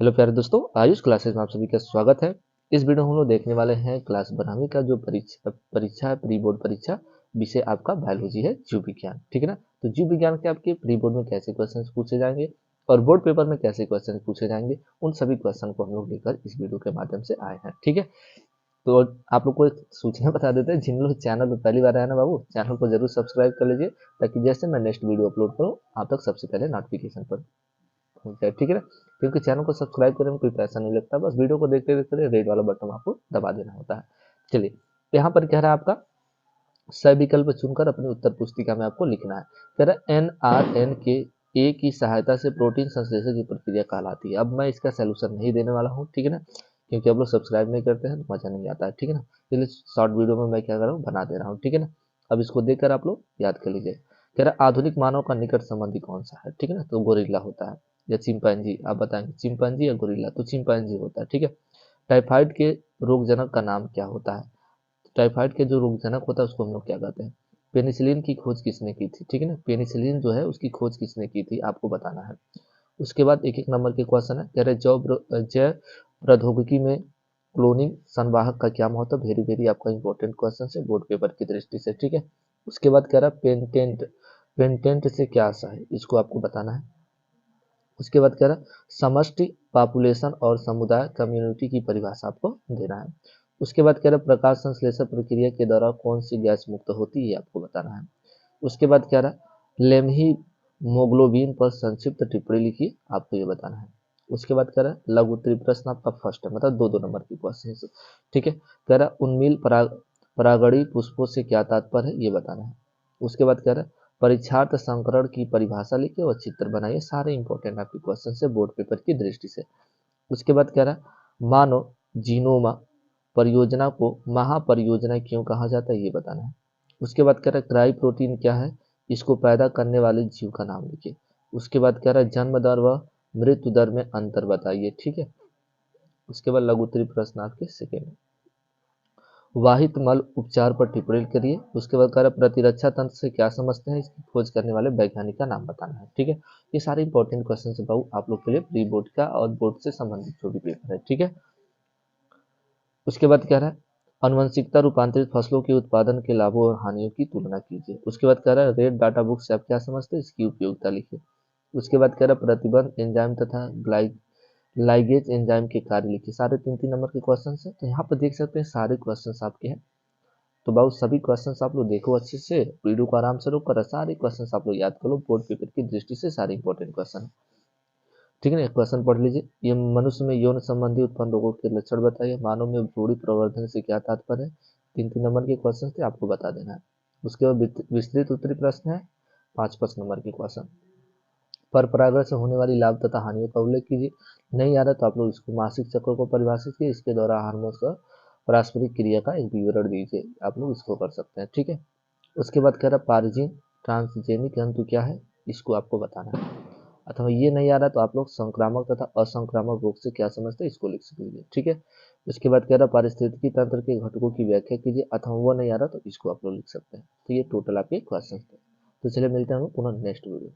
Hello प्यारे दोस्तों, Ayush classes में आप सभी का स्वागत है। इस वीडियो में हम लोग देखने वाले हैं क्लास 12वीं का जो परीक्षा है, प्री बोर्ड परीक्षा। विषय आपका बायोलॉजी है, जीव विज्ञान। ठीक है ना। तो जीव विज्ञान के आपके प्री बोर्ड में कैसे क्वेश्चंस पूछे जाएंगे और बोर्ड पेपर में कैसे क्वेश्चन पूछे जाएंगे, उन सभी क्वेश्चन को हम लोग लेकर इस वीडियो के माध्यम से आए हैं। ठीक है। तो आप लोग को एक सूचना बता देते हैं, जिन लोग चैनल पर पहली बार आए ना बाबू, चैनल को जरूर सब्सक्राइब कर लीजिए, ताकि जैसे मैं नेक्स्ट वीडियो अपलोड करूँ आप तक सबसे पहले नोटिफिकेशन पर पहुंच जाए। ठीक है ना। क्योंकि चैनल को सब्सक्राइब करने में कोई पैसा नहीं लगता, बस वीडियो को देखते देखते रेड वाला बटन आपको दबा देना होता है। चलिए, यहाँ पर कह रहा है आपका सही विकल्प चुनकर अपनी उत्तर पुस्तिका में आपको लिखना है। कह रहा है NRN के ए की सहायता से प्रोटीन संश्लेषण की प्रक्रिया कहलाती है। अब मैं इसका सोल्यूशन नहीं देने वाला हूँ, ठीक है ना, क्योंकि आप लोग सब्सक्राइब नहीं करते हैं तो मजा नहीं आता है। ठीक है ना। इसलिए शॉर्ट वीडियो में मैं क्या कर रहा हूँ, बना दे रहा हूँ। ठीक है ना। अब इसको देखकर आप लोग याद कर लीजिए। कह रहा है आधुनिक मानव का निकट संबंधी कौन सा है। ठीक है ना। तो गोरिल्ला होता है या चिंपैंजी, आप बताएंगे चिंपैंजी या गोरिल्ला, तो चिंपैंजी होता है। ठीक है। टाइफाइड के रोगजनक का नाम क्या होता है। टाइफाइड के जो रोगजनक होता है उसको हम लोग क्या कहते हैं। पेनिसिलिन की खोज किसने की थी। ठीक है ना। पेनिसिलिन जो है उसकी खोज किसने की थी, आपको बताना है। उसके बाद एक एक नंबर के क्वेश्चन है। कह रहे जैव प्रौद्योगिकी में क्लोनिंग संवाहक का क्या महत्व। वेरी वेरी आपका इंपॉर्टेंट क्वेश्चन है बोर्ड पेपर की दृष्टि से। ठीक है। उसके बाद कह रहा पेटेंट, पेटेंट से क्या आशा है, इसको आपको बताना है। उसके बाद कह रहा समष्टि, पॉपुलेशन और समुदाय, कम्युनिटी की परिभाषा आपको देना है। उसके बाद कह रहा प्रकाश संश्लेषण प्रक्रिया के दौरान कौन सी गैस मुक्त होती है, आपको बताना है। उसके बाद कह रहा लेमही मोग्लोबिन पर संक्षिप्त टिप्पणी लिखिए, आपको ये बताना है। उसके बाद कह रहा लघु उत्तरीय प्रश्न आपका फर्स्ट है, मतलब दो दो नंबर की क्वेश्चन। ठीक है। कह रहा उन्मील परागणी पुष्पों से क्या तात्पर्य है, ये बताना है। उसके बाद कह रहा परीक्षार्थ संकरण की परिभाषा लिखिए और चित्र बनाइए। सारे इंपॉर्टेंट आपके क्वेश्चन है बोर्ड पेपर की दृष्टि से। उसके बाद कह रहा मानव जीनोमा परियोजना को महापरियोजना क्यों कहा जाता है, ये बताना है। उसके बाद कह रहा क्राई प्रोटीन क्या है, इसको पैदा करने वाले जीव का नाम लिखिए। उसके बाद कह रहा जन्म दर व मृत्यु दर में अंतर बताइए। ठीक है। उसके बाद लघु उत्तरीय प्रश्न आपके सेकेंड, वाहित मल उपचार पर टिप्पणी करिए। उसके बाद कह रहा प्रतिरक्षा तंत्र से क्या समझते हैं, इसकी खोज करने वाले वैज्ञानिक का नाम बताना है। ठीक है। ये सारे इंपॉर्टेंट क्वेश्चन है बाबू आप लोग के लिए, प्री बोर्ड का और बोर्ड से संबंधित जो भी पेपर है। ठीक है। उसके बाद कह रहा है आनुवंशिकता रूपांतरित फसलों के उत्पादन के लाभों और हानियों की तुलना कीजिए। उसके बाद कह रहा है रेड डाटा बुक से आप क्या समझते हैं, इसकी उपयोगिता लिखिए। उसके बाद कह रहा है प्रतिबंध एंजाइम तथा लाइगेज एंजाइम के कार्य लिखिए। सारे तीन तीन नंबर के क्वेश्चन है। तो यहाँ पर देख सकते हैं सारे क्वेश्चन आपके हैं। तो बहुत सभी क्वेश्चंस आप लोग देखो अच्छे से, वीडियो को आराम से रोक कर सारे क्वेश्चंस आप लोग याद कर लो, बोर्ड पेपर की दृष्टि से सारे इंपॉर्टेंट क्वेश्चन। ठीक है ना। क्वेश्चन पढ़ लीजिए। ये मनुष्य में यौन संबंधी उत्पन्न रोगों के लक्षण बताइए। मानव में भ्रूण प्रवर्धन से क्या तात्पर्य है। तीन तीन नंबर के क्वेश्चन थे, आपको बता देना है। उसके बाद विस्तृत उत्तरीय प्रश्न है, पाँच पाँच नंबर के क्वेश्चन। पर परागण से होने वाली लाभ तथा हानियों का उल्लेख कीजिए। नहीं आ रहा तो आप लोग इसको मासिक चक्र को परिभाषित कीजिए, इसके द्वारा हार्मोन का पारस्परिक क्रिया का एक विवरण दीजिए, आप लोग इसको कर सकते हैं। ठीक है। उसके बाद कह रहा पारजीन ट्रांसजेनिक जंतु क्या है, इसको आपको बताना है। अथवा ये नहीं आ रहा तो आप लोग संक्रामक तथा असंक्रामक रोग से क्या समझते हैं, इसको लिख लीजिए। ठीक है। उसके बाद कह रहा पारिस्थितिकी तंत्र के घटकों की व्याख्या कीजिए, अथवा वो नहीं आ रहा तो इसको आप लोग लिख सकते हैं। तो ये टोटल आपके क्वेश्चन थे। तो चलिए मिलते हैं हम पुनः नेक्स्ट वीडियो।